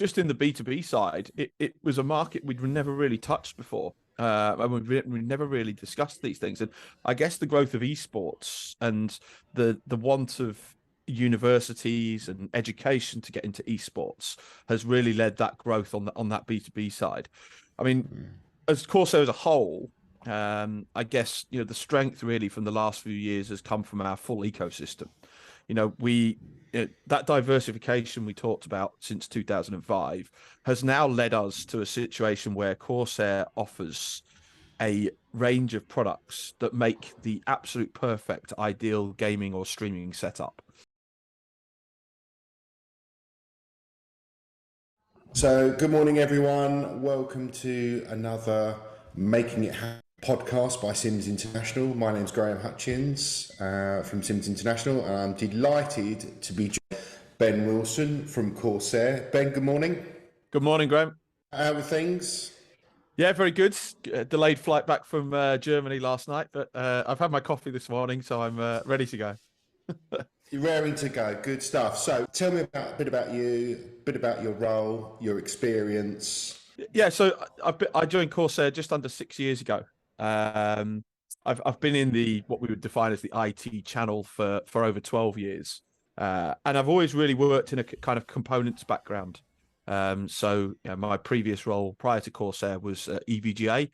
just in the B2B side, it was a market we'd never really touched before. And we never really discussed these things. And I guess the growth of esports and the want of universities and education to get into esports has really led that growth on that B2B side. I mean, as Corsair as a whole, I guess the strength really from the last few years has come from our full ecosystem. That diversification we talked about since 2005 has now led us to a situation where Corsair offers a range of products that make the absolute perfect ideal gaming or streaming setup. So good morning everyone, welcome to another Making It Happen podcast by SIMMS International. My name's Graham Hutchins from SIMMS International, and I'm delighted to be joined by Ben Wilson from Corsair. Ben, good morning. Good morning, Graham. How are things? Yeah, very good. Delayed flight back from Germany last night, but I've had my coffee this morning, so I'm ready to go. You're raring to go. Good stuff. So tell me a bit about you, a bit about your role, your experience. Yeah, so I joined Corsair just under 6 years ago. I've been in what we would define as the IT channel for over 12 years, and I've always really worked in a kind of components background. So my previous role prior to Corsair was EVGA.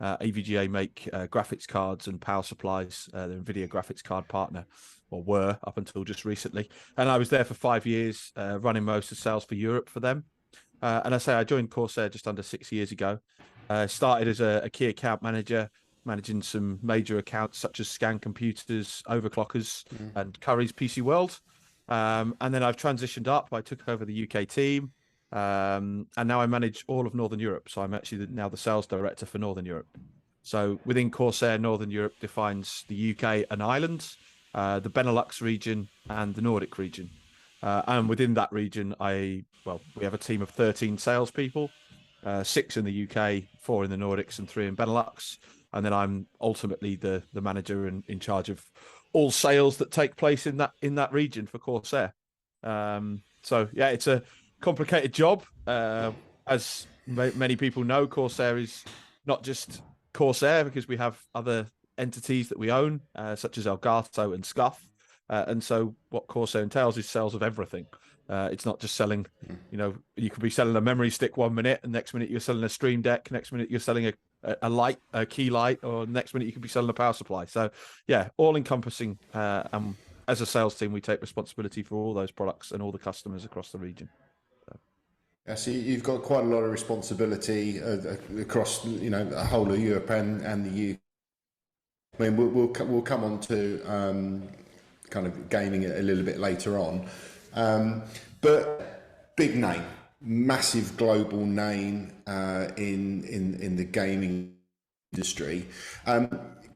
EVGA make graphics cards and power supplies. They're NVIDIA graphics card partner, or were up until just recently. And I was there for 5 years, running most of sales for Europe for them. And I joined Corsair just under 6 years ago. Started as a key account manager, managing some major accounts such as Scan Computers, Overclockers, and Curry's PC World. And then I've transitioned up. I took over the UK team. And now I manage all of Northern Europe. So I'm actually now the sales director for Northern Europe. So within Corsair, Northern Europe defines the UK and Ireland, the Benelux region, and the Nordic region. And within that region, we have a team of 13 salespeople, 6 in the UK, 4 in the Nordics, and 3 in Benelux. And then I'm ultimately the manager in charge of all sales that take place in that region for Corsair. So yeah, it's a complicated job. As many people know, Corsair is not just Corsair, because we have other entities that we own, such as Elgato and Scuff. And so what Corsair entails is sales of everything. It's not just selling, you could be selling a memory stick 1 minute, and next minute you're selling a Stream Deck, next minute you're selling a key light, or next minute you could be selling a power supply. So yeah, all encompassing. As a sales team, we take responsibility for all those products and all the customers across the region. Yeah, so you've got quite a lot of responsibility across, the whole of Europe and the UK. I mean, we'll come on to kind of gaming a little bit later on, but big name, massive global name in the gaming industry.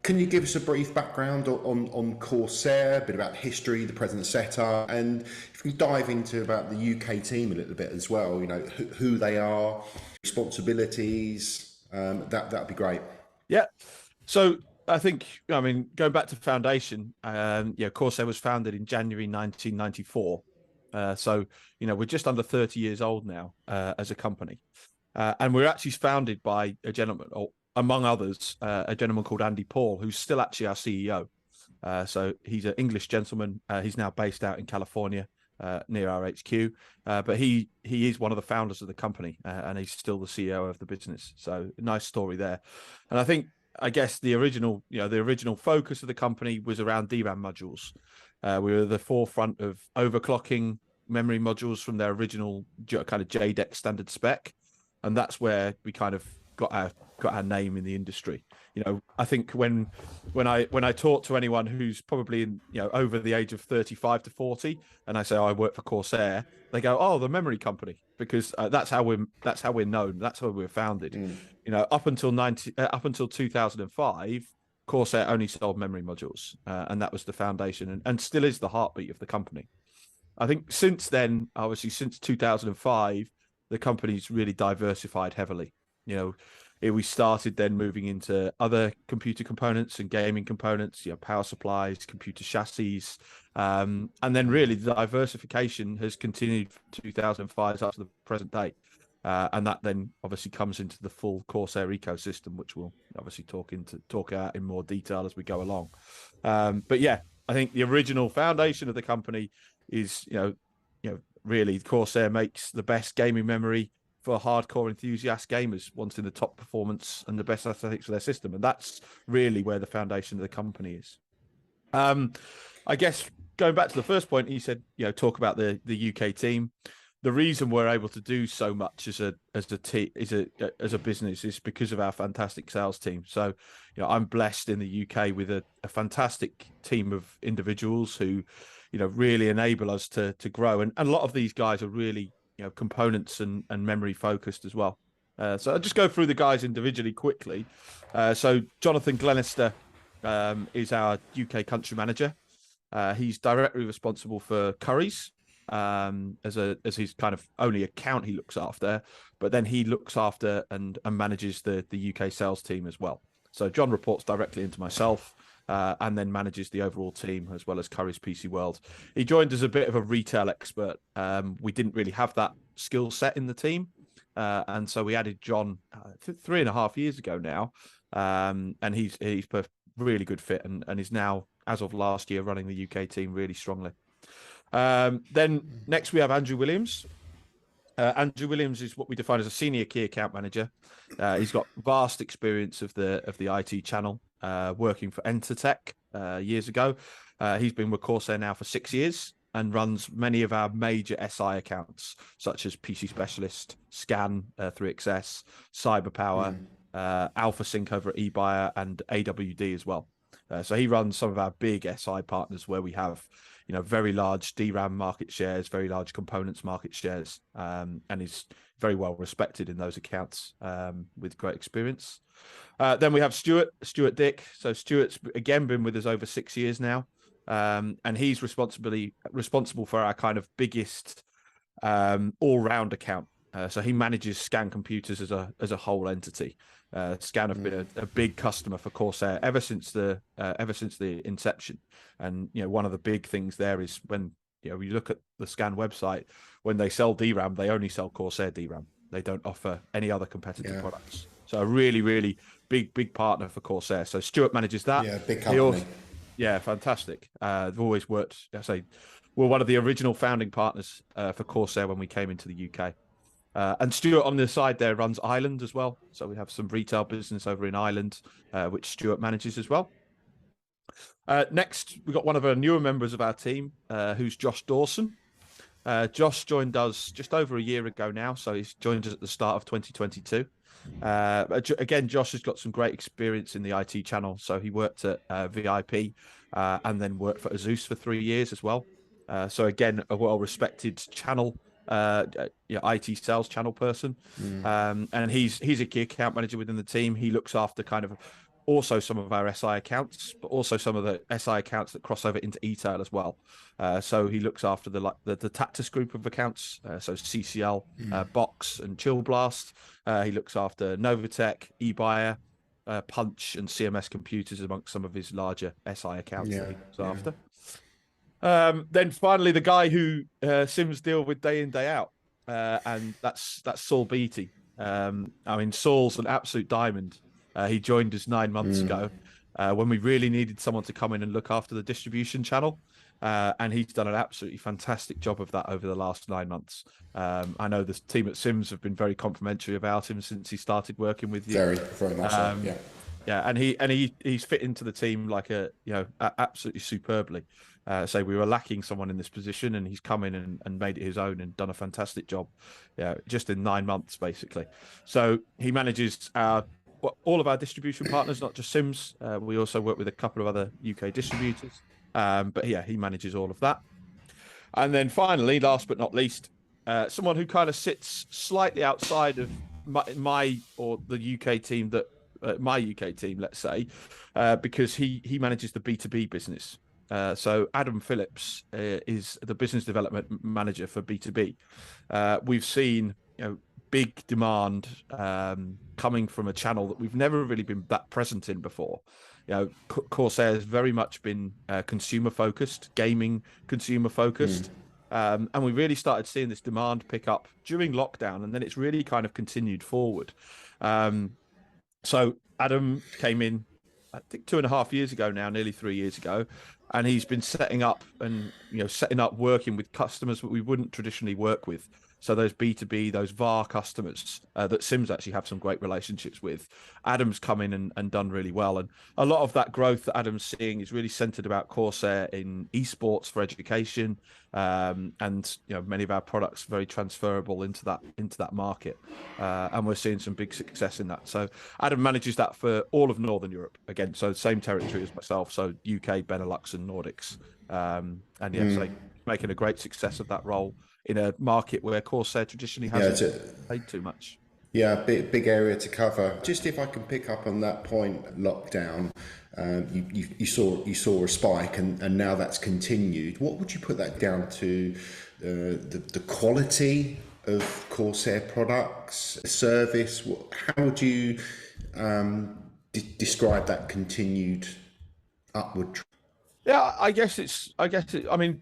Can you give us a brief background on Corsair, a bit about history, the present setup, and if we dive into about the UK team a little bit as well, who they are, responsibilities, that'd be great. Yeah. So I think, going back to foundation, Corsair was founded in January 1994. So, we're just under 30 years old now as a company. And we're actually founded by a gentleman, or among others, a gentleman called Andy Paul, who's still actually our CEO. So he's an English gentleman. He's now based out in California, near our HQ. But he is one of the founders of the company, and he's still the CEO of the business. So nice story there. And I guess the original focus of the company was around DRAM modules. We were at the forefront of overclocking memory modules from their original kind of JDEC standard spec, and that's where we kind of got our name in the industry. I think when I talk to anyone who's probably over the age of 35 to 40, and I say, I work for Corsair, they go, oh, the memory company, because that's how we're known, that's how we were founded. Up until 2005, Corsair only sold memory modules, and that was the foundation, and still is the heartbeat of the company. I think since then, obviously since 2005, the company's really diversified heavily. We started then moving into other computer components and gaming components, power supplies, computer chassis. And then really the diversification has continued from 2005 up to the present day. And that then obviously comes into the full Corsair ecosystem, which we'll obviously talk out in more detail as we go along. But yeah, I think the original foundation of the company is, really Corsair makes the best gaming memory for hardcore enthusiast gamers wanting the top performance and the best aesthetics for their system. And that's really where the foundation of the company is. I guess going back to the first point, you said, talk about the UK team. The reason we're able to do so much as a business is because of our fantastic sales team. So, I'm blessed in the UK with a fantastic team of individuals who, really enable us to grow. And a lot of these guys are really, components and memory focused as well. So I'll just go through the guys individually quickly. So Jonathan Glenister is our UK country manager. He's directly responsible for Currys. As his kind of only account he looks after, but then he looks after and manages the UK sales team as well. So John reports directly into myself, and then manages the overall team as well as Curry's PC World. He joined as a bit of a retail expert. We didn't really have that skill set in the team, and so we added John 3.5 years ago now, and he's a really good fit and is now, as of last year, running the UK team really strongly. Then next we have Andrew Williams. Andrew Williams is what we define as a senior key account manager. He's got vast experience of the IT channel, working for Entertech years ago. He's been with Corsair now for 6 years and runs many of our major SI accounts, such as PC Specialist, Scan 3XS, Cyberpower, AlphaSync over at eBuyer, and AWD as well. So he runs some of our big SI partners where we have, very large DRAM market shares, very large components market shares, and is very well respected in those accounts with great experience. Then we have Stuart Dick. So Stuart's again been with us over 6 years now, and he's responsible for our kind of biggest all-round account. So he manages Scan Computers as a whole entity. Scan have been a big customer for Corsair ever since the inception, and one of the big things there is when you look at the Scan website, when they sell DRAM, they only sell Corsair DRAM. They don't offer any other competitive products. So a really, really big partner for Corsair. So Stuart manages that. Yeah, big company. Fantastic. They've always worked. We're one of the original founding partners for Corsair when we came into the UK. And Stuart on the side there runs Ireland as well. So we have some retail business over in Ireland, which Stuart manages as well. Next, we've got one of our newer members of our team, who's Josh Dawson. Josh joined us just over a year ago now. So he's joined us at the start of 2022. Again, Josh has got some great experience in the IT channel. So he worked at VIP and then worked for Asus for 3 years as well. So again, a well-respected channel, IT sales channel person. And he's a key account manager within the team. He looks after kind of also some of our SI accounts, but also some of the SI accounts that cross over into e-tail as well. So he looks after the Tactus group of accounts, so CCL, Box, and Chill Blast. He looks after Novatech, eBuyer, Punch, and CMS Computers amongst some of his larger SI accounts that he looks after. Then finally, the guy who SIMMS deal with day in, day out, and that's Saul Beattie. Saul's an absolute diamond. He joined us 9 months ago when we really needed someone to come in and look after the distribution channel. And he's done an absolutely fantastic job of that over the last 9 months. I know the team at SIMMS have been very complimentary about him since he started working with you. Very much so, yeah. Yeah, and he's fit into the team like absolutely superbly. So we were lacking someone in this position, and he's come in and made it his own and done a fantastic job. Yeah, just in 9 months basically. So he manages all of our distribution partners, not just SIMMS. We also work with a couple of other UK distributors. But yeah, he manages all of that. And then finally, last but not least, someone who kind of sits slightly outside of my UK team, let's say, because he manages the B2B business. So Adam Phillips is the business development manager for B2B. We've seen big demand coming from a channel that we've never really been that present in before. You know, Corsair has very much been consumer focused, gaming consumer focused. And we really started seeing this demand pick up during lockdown, and then it's really kind of continued forward. So Adam came in, I think 2.5 years ago now, nearly 3 years ago, and he's been setting up working with customers that we wouldn't traditionally work with. So those B2B, those VAR customers that SIMMS actually have some great relationships with, Adam's come in and done really well. And a lot of that growth that Adam's seeing is really centered about Corsair in esports for education, and many of our products very transferable into that market, and we're seeing some big success in that. So Adam manages that for all of Northern Europe again, so same territory as myself, so UK, Benelux, and Nordics, so making a great success of that role in a market where Corsair traditionally hasn't paid too much. Yeah, big area to cover. Just if I can pick up on that point, lockdown, you saw a spike, and now that's continued. What would you put that down to? The quality of Corsair products, service. How would you describe that continued upward trend? Yeah, I mean,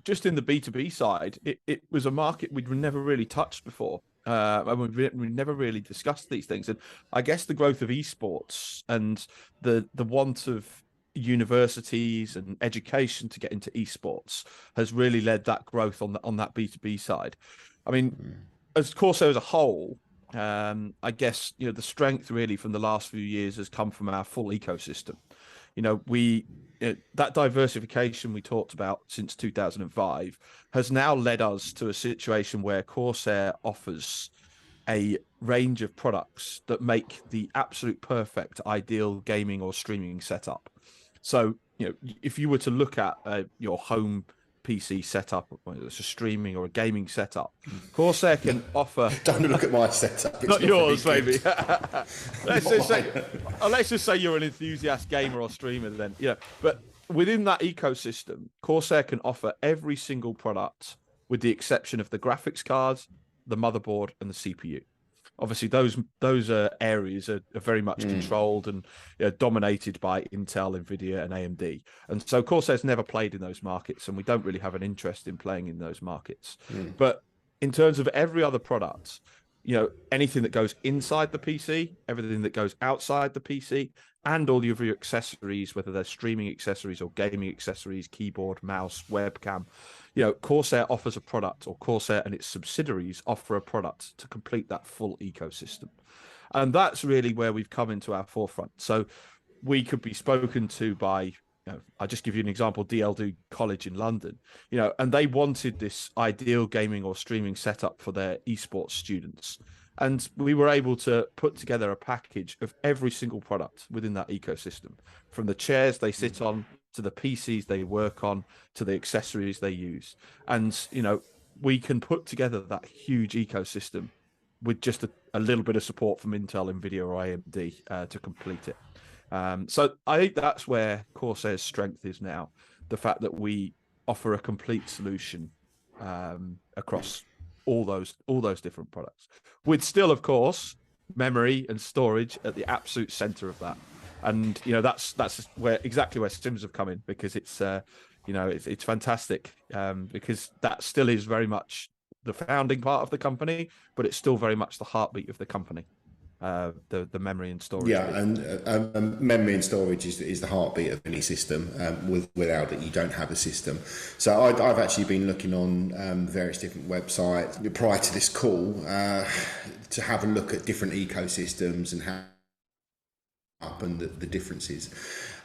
just in the B2B side, it was a market we'd never really touched before. And we never really discussed these things. And I guess the growth of esports and the want of universities and education to get into esports has really led that growth on that B2B side. I mean, as Corsair as a whole, I guess the strength really from the last few years has come from our full ecosystem. That diversification we talked about since 2005 has now led us to a situation where Corsair offers a range of products that make the absolute perfect ideal gaming or streaming setup. So, if you were to look at your home PC setup, whether it's a streaming or a gaming setup, Corsair can offer. Don't look at my setup. It's not yours, maybe. Let's just say you're an enthusiast gamer or streamer, then. But within that ecosystem, Corsair can offer every single product, with the exception of the graphics cards, the motherboard, and the CPU. Obviously, those areas are very much controlled and dominated by Intel, Nvidia, and AMD. And so Corsair's never played in those markets, and we don't really have an interest in playing in those markets. But in terms of every other product, anything that goes inside the PC, everything that goes outside the PC, and all of your accessories, whether they're streaming accessories or gaming accessories, keyboard, mouse, webcam, Corsair offers a product, or Corsair and its subsidiaries offer a product to complete that full ecosystem. And that's really where we've come into our forefront. So we could be spoken to by, I'll just give you an example, DLD College in London, and they wanted this ideal gaming or streaming setup for their esports students. And we were able to put together a package of every single product within that ecosystem, from the chairs they sit on, to the PCs they work on, to the accessories they use. And, we can put together that huge ecosystem with just a little bit of support from Intel, Nvidia, or AMD to complete it. So I think that's where Corsair's strength is now, the fact that we offer a complete solution across all those different products, with still, of course, memory and storage at the absolute center of that. And that's exactly where SIMMS have come in, because it's it's fantastic, because that still is very much the founding part of the company, but it's still very much the heartbeat of the company. The memory and storage. Yeah, and memory and storage is the heartbeat of any system. Without it, you don't have a system. So I've actually been looking on various different websites prior to this call to have a look at different ecosystems and how and the differences.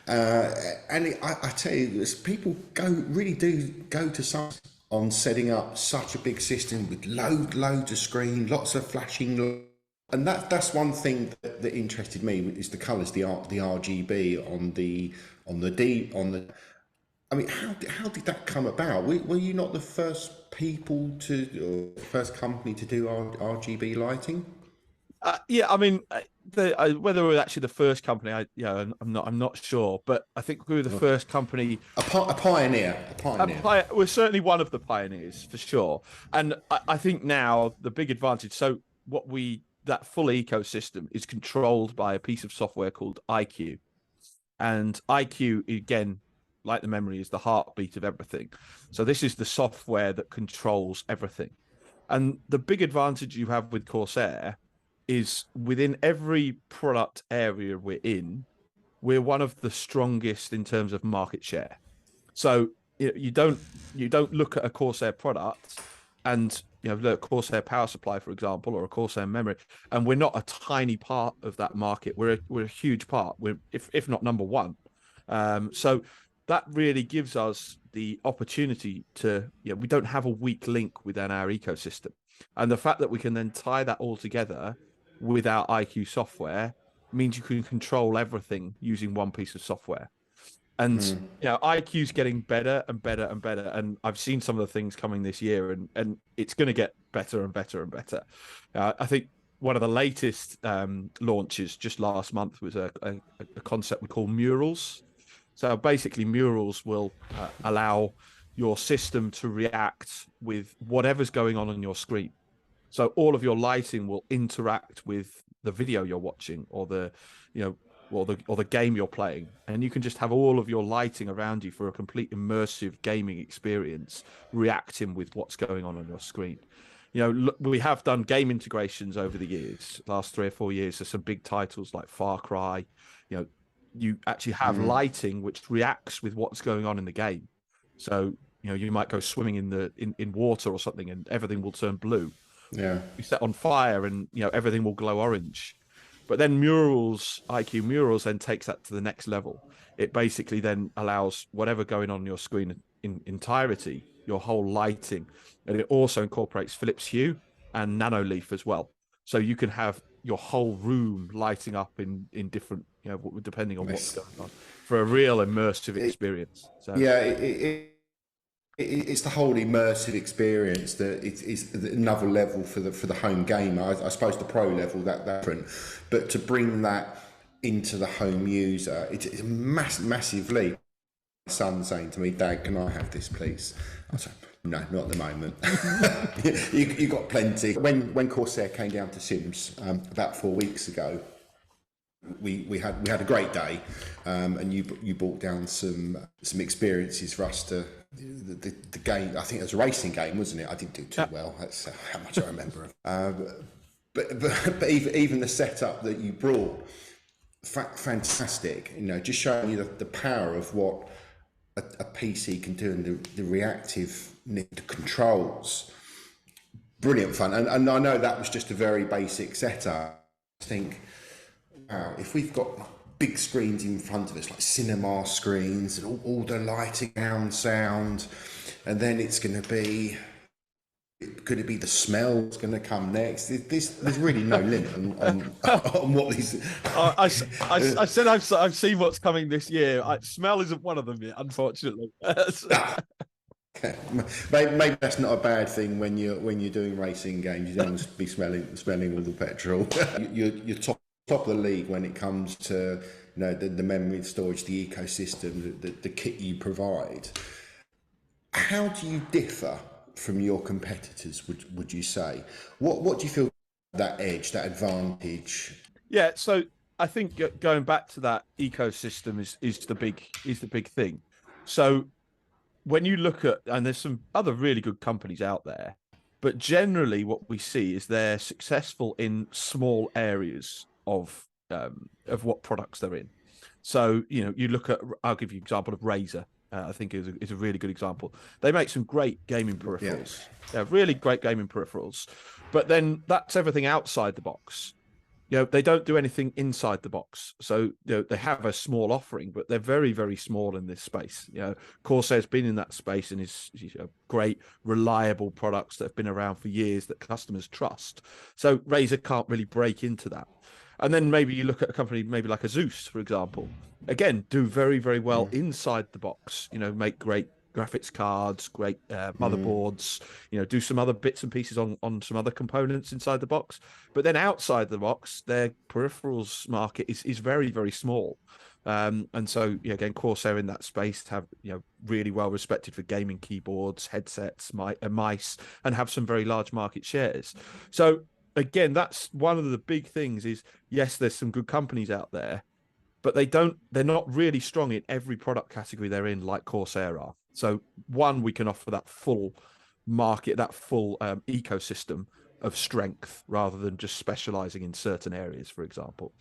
And I tell you, people really do go to some on setting up such a big system with loads of screen, lots of flashing. And that's one thing that interested me, is the colours, the RGB on the. I mean, how did that come about? Were you not the first first company to do RGB lighting? Yeah, I mean, whether we're actually the first company, I'm not sure, but I think we were the first company. A pioneer. We're certainly one of the pioneers, for sure. And I think now the big advantage. So that full ecosystem is controlled by a piece of software called iCUE. And iCUE, again, like the memory, is the heartbeat of everything. So this is the software that controls everything. And the big advantage you have with Corsair is within every product area we're one of the strongest in terms of market share. So you don't look at a Corsair product and look, Corsair power supply, for example, or a Corsair memory, and we're not a tiny part of that market. We're a huge part. We're if not number one. So that really gives us the opportunity to, we don't have a weak link within our ecosystem, and the fact that we can then tie that all together with our iCUE software means you can control everything using one piece of software. And iCUE's getting better and better and better. And I've seen some of the things coming this year, and it's going to get better and better and better. I think one of the latest launches just last month was a concept we call murals. So basically, murals will allow your system to react with whatever's going on your screen. So all of your lighting will interact with the video you're watching, or the game you're playing, and you can just have all of your lighting around you for a complete immersive gaming experience, reacting with what's going on your screen. We have done game integrations over the years, last 3 or 4 years. There's some big titles like Far Cry. You actually have lighting which reacts with what's going on in the game. So you might go swimming in water or something, and everything will turn blue. Yeah, you set on fire, and everything will glow orange. But then iCUE Murals then takes that to the next level. It basically then allows whatever going on your screen in entirety, your whole lighting, and it also incorporates Philips Hue and Nanoleaf as well. So you can have your whole room lighting up in different, depending on what's going on, for a real immersive experience. So yeah, it's the whole immersive experience that it's another level for the home gamer. I suppose the pro level that's different, but to bring that into the home user, it's a massive leap. My son saying to me, "Dad, can I have this, please?" I said, "No, not at the moment." you got plenty. When Corsair came down to SIMMS about 4 weeks ago, we had a great day, and you brought down some experiences for us to the game. I think it was a racing game, wasn't it? I didn't do too well. That's how much I remember. But even the setup that you brought, fantastic. Just showing you the power of what a PC can do, and the reactive the controls. Brilliant fun. And I know that was just a very basic setup. I think, wow, if we've got big screens in front of us, like cinema screens, and all the lighting and sound, and then it's going to be, could it be the smell that's going to come next? There's really no limit on what these. I said I've seen what's coming this year. Smell isn't one of them yet, unfortunately. Maybe that's not a bad thing when you're doing racing games. You don't want to be smelling all the petrol. You're top of the league when it comes to the memory, the storage, the ecosystem, the kit you provide. How do you differ from your competitors? Would you say what do you feel that edge, that advantage? Yeah, so I think going back to that ecosystem is the big thing. So when you look at, and there's some other really good companies out there, but generally what we see is they're successful in small areas of what products they're in. So you look at, I'll give you an example of Razer. I think is a really good example. They make some great gaming peripherals. Yeah, really great gaming peripherals. But then that's everything outside the box. They don't do anything inside the box. So they have a small offering, but they're very, very small in this space. Corsair's been in that space and is great, reliable products that have been around for years that customers trust. So Razer can't really break into that. And then maybe you look at a company maybe like Asus, for example. Again, do very, very well inside the box. Make great graphics cards, great motherboards, do some other bits and pieces on some other components inside the box. But then outside the box, their peripherals market is very, very small. And so, again, Corsair in that space have, really well respected for gaming keyboards, headsets, mice, and have some very large market shares. So again, that's one of the big things is, yes, there's some good companies out there, but they're not really strong in every product category they're in like Corsair are. So one, we can offer that full market, that full ecosystem of strength rather than just specializing in certain areas, for example.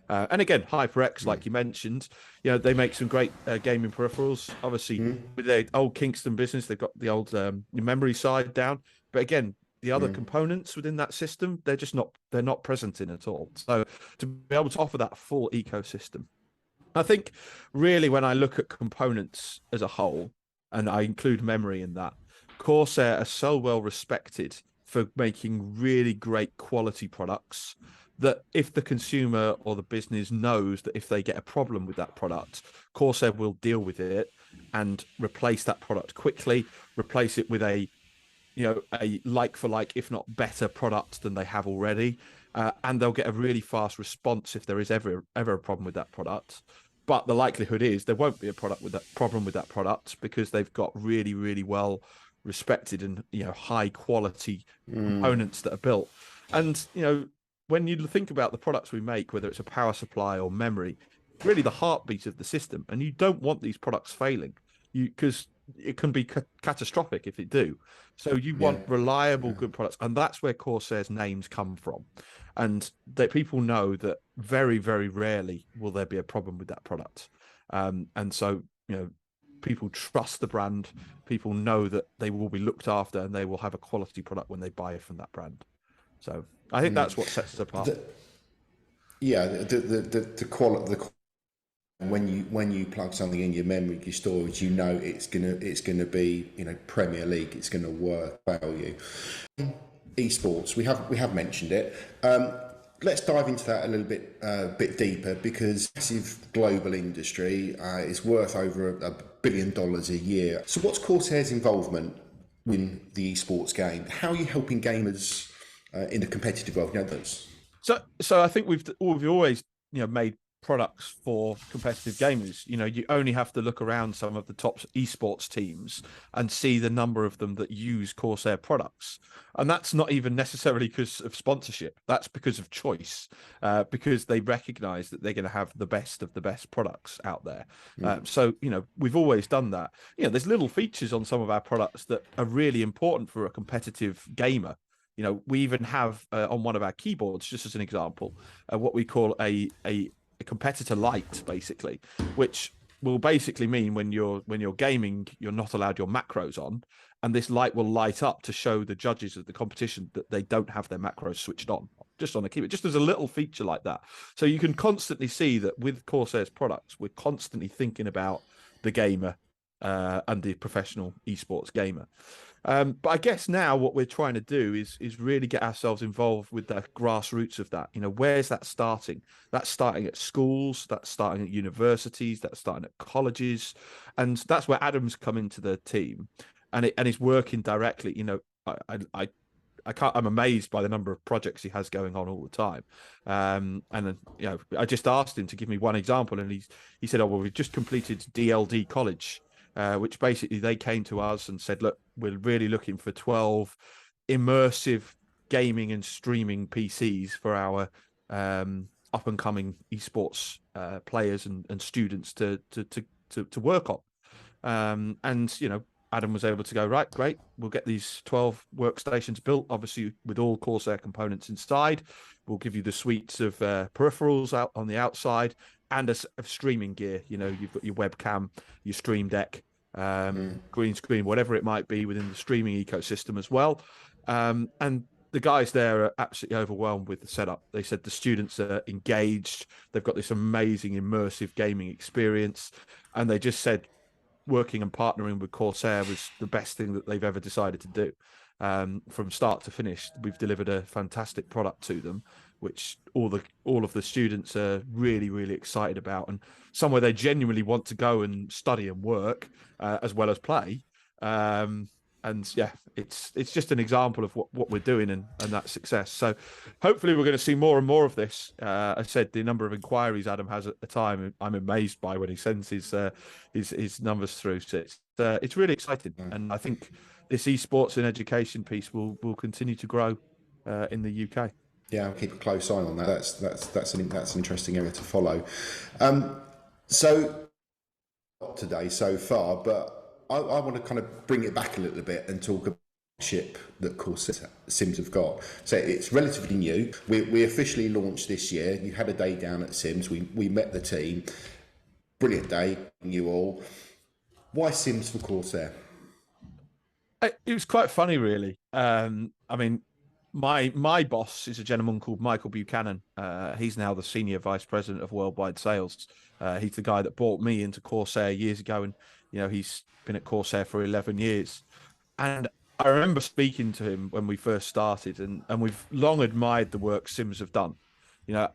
And again, HyperX, like you mentioned, they make some great gaming peripherals. Obviously, with their old Kingston business, they've got the old memory side down. But again, the other components within that system, they're not present in at all. So to be able to offer that full ecosystem, I think really when I look at components as a whole, and I include memory in that, Corsair are so well respected for making really great quality products that if the consumer or the business knows that if they get a problem with that product, Corsair will deal with it and replace that product quickly, replace it with a like for like, if not better product than they have already. And they'll get a really fast response if there is ever a problem with that product. But the likelihood is there won't be a problem with that product because they've got really, really well respected and high quality components that are built. And when you think about the products we make, whether it's a power supply or memory, really the heartbeat of the system, and you don't want these products failing, because it can be catastrophic if it do. So you want reliable, good products, and that's where Corsair's names come from. And that people know that very, very rarely will there be a problem with that product. And so, people trust the brand. People know that they will be looked after and they will have a quality product when they buy from that brand. So I think that's what sets us apart. The quality. When you plug something in your memory, your storage, it's gonna be Premier League. It's gonna work value. Esports, we have mentioned it. Let's dive into that a little bit deeper, because massive global industry is worth over $1 billion a year. So what's Corsair's involvement in the esports game? How are you helping gamers in the competitive world? So I think we've always made products for competitive gamers. You only have to look around some of the top esports teams and see the number of them that use Corsair products. And that's not even necessarily because of sponsorship. That's because of choice, because they recognize that they're going to have the best of the best products out there. So, we've always done that. There's little features on some of our products that are really important for a competitive gamer. We even have on one of our keyboards, just as an example, what we call a competitor light, basically, which will basically mean when you're gaming, you're not allowed your macros on, and this light will light up to show the judges of the competition that they don't have their macros switched on, just on the keyboard. Just as a little feature like that, so you can constantly see that with Corsair's products, we're constantly thinking about the gamer and the professional esports gamer. But I guess now what we're trying to do is really get ourselves involved with the grassroots of that. Where's that starting? That's starting at schools, that's starting at universities, that's starting at colleges, and that's where Adam's come into the team, and he's working directly. I'm amazed by the number of projects he has going on all the time. And I just asked him to give me one example, and he said, "Oh, well, we've just completed DLD College." Which basically they came to us and said, look, we're really looking for 12 immersive gaming and streaming PCs for our up and coming esports players and students to work on. And Adam was able to go, right, great, we'll get these 12 workstations built, obviously with all Corsair components inside. We'll give you the suites of peripherals out on the outside, and of streaming gear. You've got your webcam, your stream deck, green screen, whatever it might be within the streaming ecosystem as well. And the guys there are absolutely overwhelmed with the setup. They said the students are engaged. They've got this amazing immersive gaming experience. And they just said working and partnering with Corsair was the best thing that they've ever decided to do. From start to finish, we've delivered a fantastic product to them, which all of the students are really, really excited about, and somewhere they genuinely want to go and study and work as well as play. And yeah, it's just an example of what we're doing and that success. So hopefully we're going to see more and more of this. I said the number of inquiries Adam has at the time, I'm amazed by when he sends his numbers through. So it's really exciting, and I think this esports and education piece will continue to grow in the UK. Yeah, I'll keep a close eye on that. That's an interesting area to follow. So today so far, but I want to kind of bring it back a little bit and talk about the ship that Corsair SIMMS have got. So it's relatively new. We officially launched this year. You had a day down at SIMMS. We met the team. Brilliant day, you all. Why SIMMS for Corsair? It was quite funny, really. I mean, my boss is a gentleman called Michael Buchanan. He's now the senior vice president of worldwide sales. He's the guy that brought me into Corsair years ago, and he's been at Corsair for 11 years. And I remember speaking to him when we first started, and we've long admired the work SIMMS have done.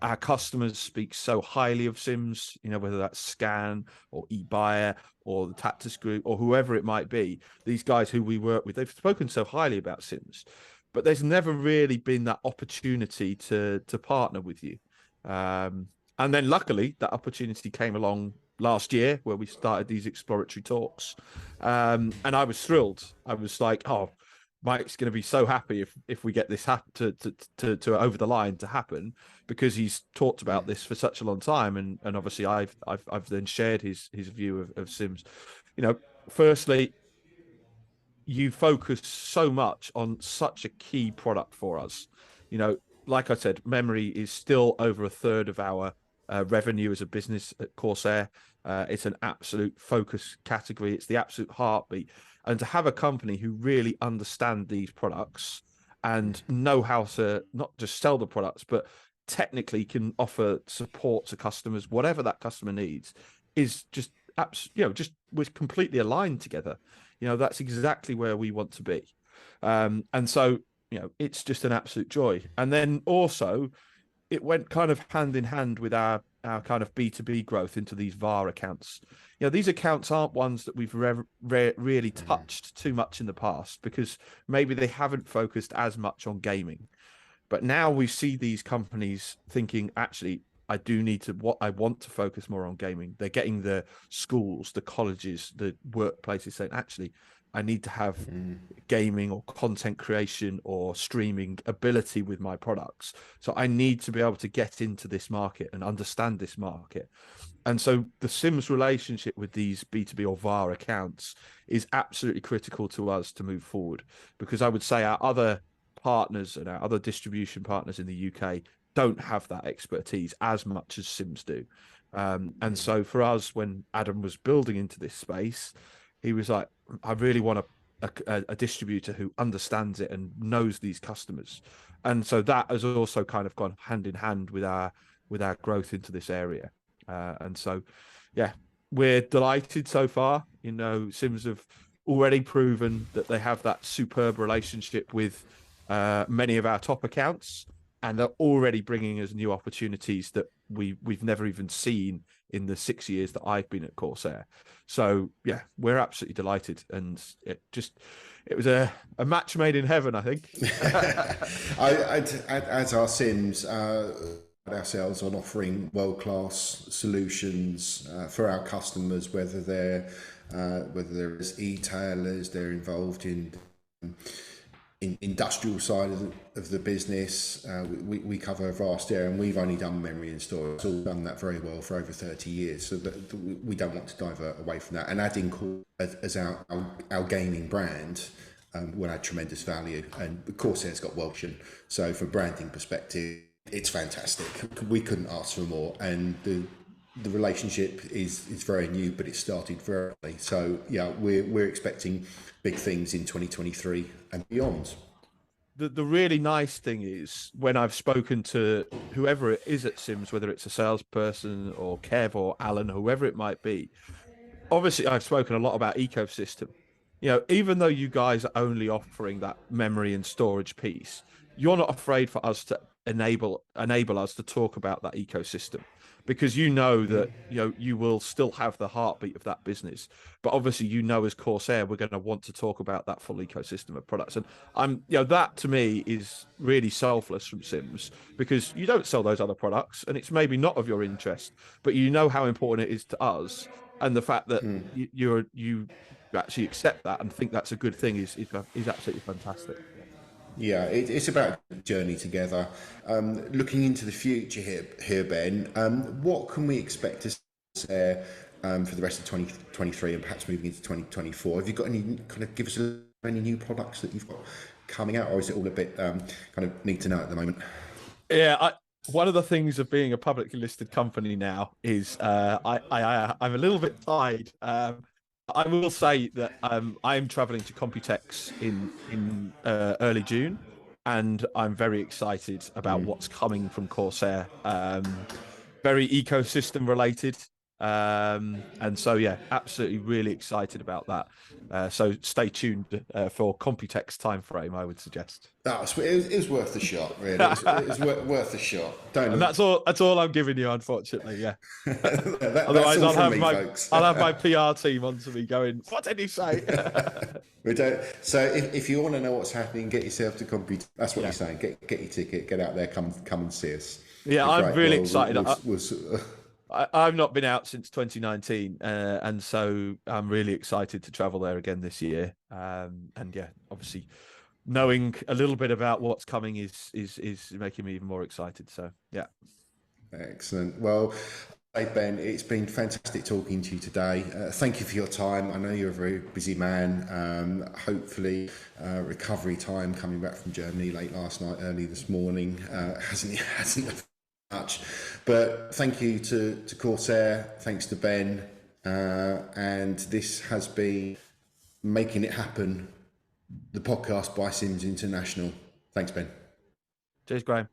Our customers speak so highly of SIMMS, whether that's Scan or eBuyer or the Tactus Group or whoever it might be. These guys who we work with, they've spoken so highly about SIMMS, but there's never really been that opportunity to partner with you. And then luckily that opportunity came along last year where we started these exploratory talks. And I was thrilled. I was like, oh, Mike's going to be so happy if we get this to over the line to happen, because he's talked about this for such a long time, and obviously I've then shared his view of SIMMS. Firstly, you focus so much on such a key product for us. Like I said, memory is still over a third of our revenue as a business at Corsair. It's an absolute focus category. It's the absolute heartbeat. And to have a company who really understand these products and know how to not just sell the products, but technically can offer support to customers, whatever that customer needs, is just just we're completely aligned together. That's exactly where we want to be. And so, it's just an absolute joy. And then also it went kind of hand in hand with our kind of B2B growth into these VAR accounts. These accounts aren't ones that we've really touched too much in the past, because maybe they haven't focused as much on gaming. But now we see these companies thinking, actually, I want to focus more on gaming. They're getting the schools, the colleges, the workplaces saying, actually, I need to have gaming or content creation or streaming ability with my products. So I need to be able to get into this market and understand this market. And so the SIMMS relationship with these B2B or VAR accounts is absolutely critical to us to move forward, because I would say our other partners and our other distribution partners in the UK don't have that expertise as much as SIMMS do. And so for us, when Adam was building into this space, he was like, I really want a distributor who understands it and knows these customers. And so that has also kind of gone hand in hand with our growth into this area. And so, yeah, we're delighted so far. SIMMS have already proven that they have that superb relationship with many of our top accounts, and they're already bringing us new opportunities that we've never even seen in the 6 years that I've been at Corsair. So yeah, we're absolutely delighted, and it was a match made in heaven, I think. As our SIMMS, ourselves on offering world-class solutions for our customers, whether they're e-tailers, they're involved in industrial side of the business. We cover a vast area, and we've only done memory and storage. So we've done that very well for over 30 years. So that we don't want to divert away from that. And adding as our gaming brand will add tremendous value. And Corsair's got Welsh, so from branding perspective, it's fantastic. We couldn't ask for more. And the relationship is very new, but it started very early. So yeah, we're expecting big things in 2023 and beyond. The really nice thing is, when I've spoken to whoever it is at SIMMS, whether it's a salesperson or Kev or Alan, whoever it might be, obviously I've spoken a lot about ecosystem. Even though you guys are only offering that memory and storage piece, you're not afraid for us to enable us to talk about that ecosystem, because that you will still have the heartbeat of that business. But obviously, as Corsair, we're going to want to talk about that full ecosystem of products. And that to me is really selfless from SIMMS, because you don't sell those other products, and it's maybe not of your interest, but how important it is to us, and the fact that you actually accept that and think that's a good thing is absolutely fantastic. Yeah, it's about the journey together. Looking into the future here, Ben, what can we expect to see for the rest of 2023 and perhaps moving into 2024? Have you got any kind of give us any new products that you've got coming out, or is it all a bit kind of need to know at the moment? Yeah, one of the things of being a publicly listed company now is I'm a little bit tied. I will say that I'm traveling to Computex in early June, and I'm very excited about what's coming from Corsair. Very ecosystem related. And so yeah, absolutely really excited about that. So stay tuned for Computex timeframe, I would suggest. It was worth a shot, really. It was worth a shot. And Don't. that's all I'm giving you, unfortunately. Yeah. That's Otherwise, all from me, folks. I'll have my PR team onto me going, "What did he say?" We don't. So if you want to know what's happening, get yourself to Compute. That's what you're saying. Get your ticket. Get out there. Come and see us. Yeah, I'm really excited. We'll, I've not been out since 2019, and so I'm really excited to travel there again this year. And yeah, obviously, knowing a little bit about what's coming is making me even more excited. So yeah, excellent. Well, hey Ben, it's been fantastic talking to you today. Thank you for your time. I know you're a very busy man. Hopefully, recovery time coming back from Germany late last night, early this morning hasn't much, but thank you to Corsair, thanks to Ben, and this has been Making It Happen, the podcast by SIMMS International. Thanks, Ben. Cheers, Graham.